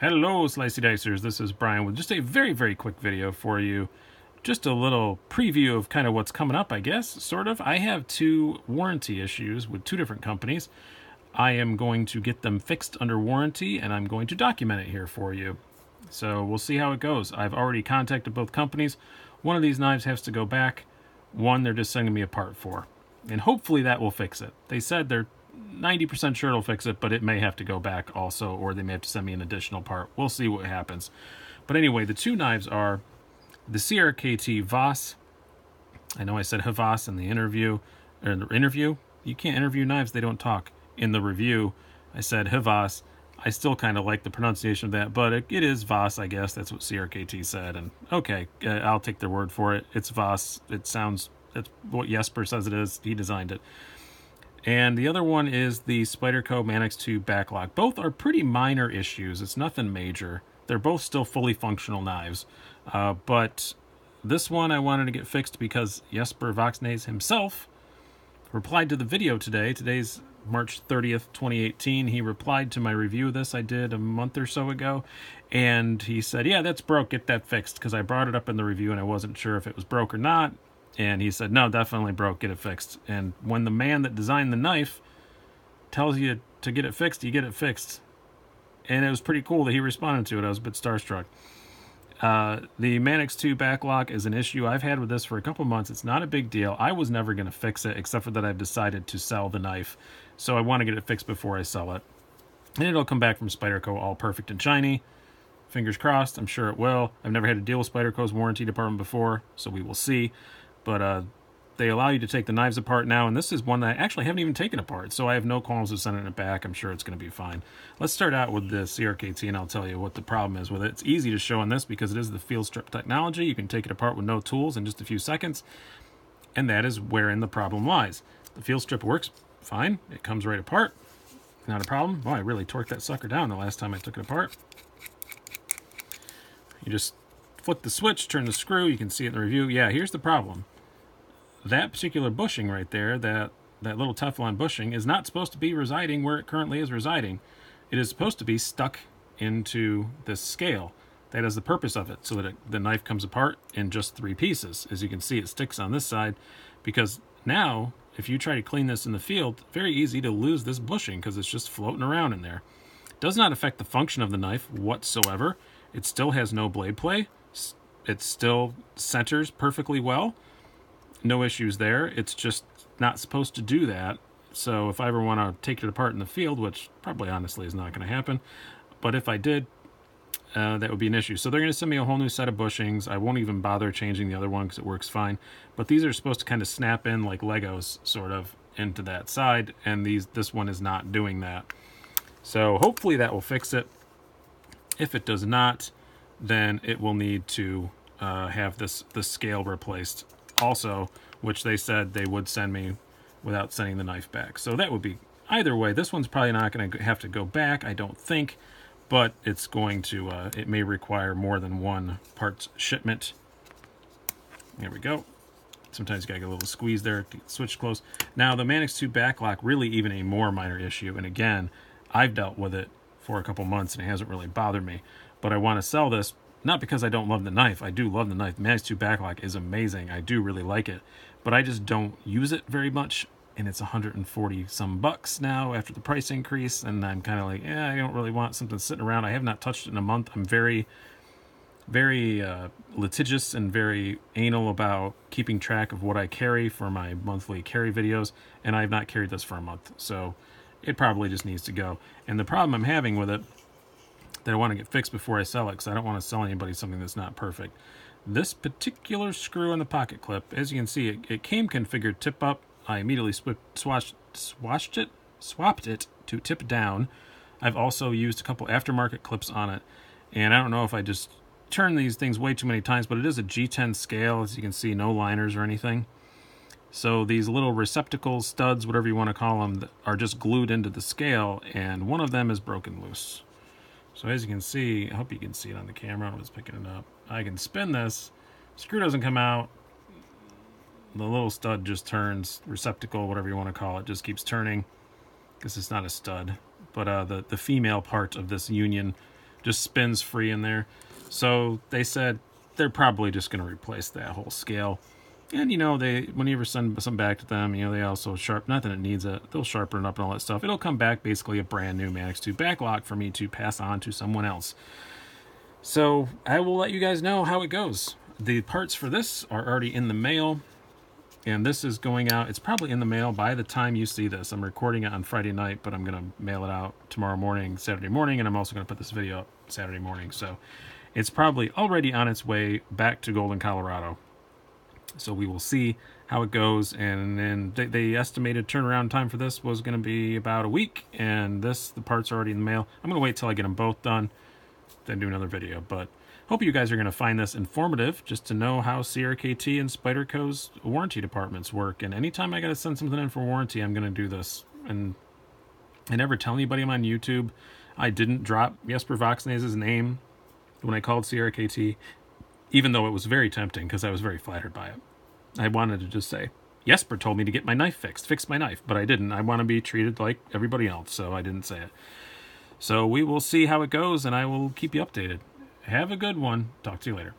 Hello, Slicey Dicers. This is Brian with just a very quick video for you. Just a little preview of kind of what's coming up, I guess, sort of. I have two warranty issues with two different companies. I am going to get them fixed under warranty, and I'm going to document it here for you. So we'll see how it goes. I've already contacted both companies. One of these knives has to go back. One they're just sending me a part for. And hopefully that will fix it. They said they're 90% sure it'll fix it, but it may have to go back also, or they may have to send me an additional part. We'll see what happens. But anyway, the two knives are the CRKT Vox. I know I said HVAS in the interview. Or in the interview? You can't interview knives, they don't talk. In the review, I said HVAS. I still kind of like the pronunciation of that, but it is Vox, I guess. That's what CRKT said. And okay, I'll take their word for it. It's Vox. It sounds, that's what Jesper says it is. He designed it. And the other one is the Spyderco Manix 2 backlock. Both are pretty minor issues. It's nothing major. They're both still fully functional knives. But this one I wanted to get fixed because Jesper Voxnaes himself replied to the video today. Today's March 30th, 2018. He replied to my review of this I did a month or so ago. And he said, yeah, that's broke. Get that fixed. Because I brought it up in the review and I wasn't sure if it was broke or not. And he said, no, definitely broke, get it fixed. And when the man that designed the knife tells you to get it fixed, you get it fixed. And it was pretty cool that he responded to it. I was a bit starstruck. The Manix 2 backlock is an issue I've had with this for a couple months. It's not a big deal. I was never going to fix it, except for that I've decided to sell the knife. So I want to get it fixed before I sell it. And it'll come back from Spyderco all perfect and shiny. Fingers crossed, I'm sure it will. I've never had to deal with Spyderco's warranty department before, so we will see. But they allow you to take the knives apart now, and this is one that I actually haven't even taken apart, so I have no qualms with sending it back. I'm sure it's going to be fine. Let's start out with the CRKT, and I'll tell you what the problem is with it. It's easy to show on this because it is the field strip technology. You can take it apart with no tools in just a few seconds, and that is wherein the problem lies. The field strip works fine. It comes right apart. Not a problem. Oh, I really torqued that sucker down the last time I took it apart. You just flick the switch, turn the screw. You can see it in the review. Yeah, here's the problem. That particular bushing right there, that little Teflon bushing, is not supposed to be residing where it currently is residing. It is supposed to be stuck into this scale. That is the purpose of it, so that the knife comes apart in just 3 pieces. As you can see, it sticks on this side, because now, if you try to clean this in the field, very easy to lose this bushing because it's just floating around in there. It does not affect the function of the knife whatsoever. It still has no blade play. It still centers perfectly well. No issues there. It's just not supposed to do that. So if I ever want to take it apart in the field, which probably honestly is not going to happen, but if I did, that would be an issue. So they're going to send me a whole new set of bushings. I won't even bother changing the other one because it works fine. But these are supposed to kind of snap in like Legos, sort of, into that side, and this one is not doing that. So hopefully that will fix it. If it does not, then it will need to have the scale replaced also, which they said they would send me without sending the knife back. So that would be, either way, this one's probably not going to have to go back, I don't think, but it's going to, it may require more than one parts shipment. There we go. Sometimes you gotta get a little squeeze there to switch close. Now the Manix 2 backlock, really even a more minor issue, and again, I've dealt with it for a couple months and it hasn't really bothered me, but I want to sell this not because I don't love the knife. I do love the knife. The Manix 2 backlock is amazing. I do really like it, but I just don't use it very much, and it's 140 some bucks now after the price increase, and I'm kind of like, yeah, I don't really want something sitting around. I have not touched it in a month. I'm very litigious and very anal about keeping track of what I carry for my monthly carry videos, and I have not carried this for a month, so it probably just needs to go. And the problem I'm having with it that I want to get fixed before I sell it, because I don't want to sell anybody something that's not perfect. This particular screw on the pocket clip, as you can see, it came configured tip up. I immediately swapped it to tip down. I've also used a couple aftermarket clips on it, and I don't know if I just turned these things way too many times, but it is a G10 scale, as you can see, no liners or anything. So these little receptacles, studs, whatever you want to call them, are just glued into the scale, and one of them is broken loose. So as you can see, I hope you can see it on the camera. I was picking it up. I can spin this. Screw doesn't come out. The little stud just turns. Receptacle, whatever you want to call it, just keeps turning. Because it's not a stud. But the female part of this union just spins free in there. So they said they're probably just going to replace that whole scale. And, you know, when you ever send some back to them, you know, they also not that it needs it, they'll sharpen it up and all that stuff. It'll come back basically a brand new Manix 2 backlock for me to pass on to someone else. So I will let you guys know how it goes. The parts for this are already in the mail, and this is going out. It's probably in the mail by the time you see this. I'm recording it on Friday night, but I'm going to mail it out tomorrow morning, Saturday morning, and I'm also going to put this video up Saturday morning. So it's probably already on its way back to Golden, Colorado. So we will see how it goes, and then the estimated turnaround time for this was going to be about a week, and the parts are already in the mail. I'm going to wait till I get them both done, then do another video. But hope you guys are going to find this informative, just to know how CRKT and Spyderco's warranty departments work. And anytime I got to send something in for warranty, I'm going to do this. And I never tell anybody I'm on YouTube. I didn't drop Jesper Voxnays's name when I called CRKT, even though it was very tempting because I was very flattered by it. I wanted to just say, Jesper told me to get my knife fix my knife, but I didn't. I want to be treated like everybody else, so I didn't say it. So we will see how it goes, and I will keep you updated. Have a good one. Talk to you later.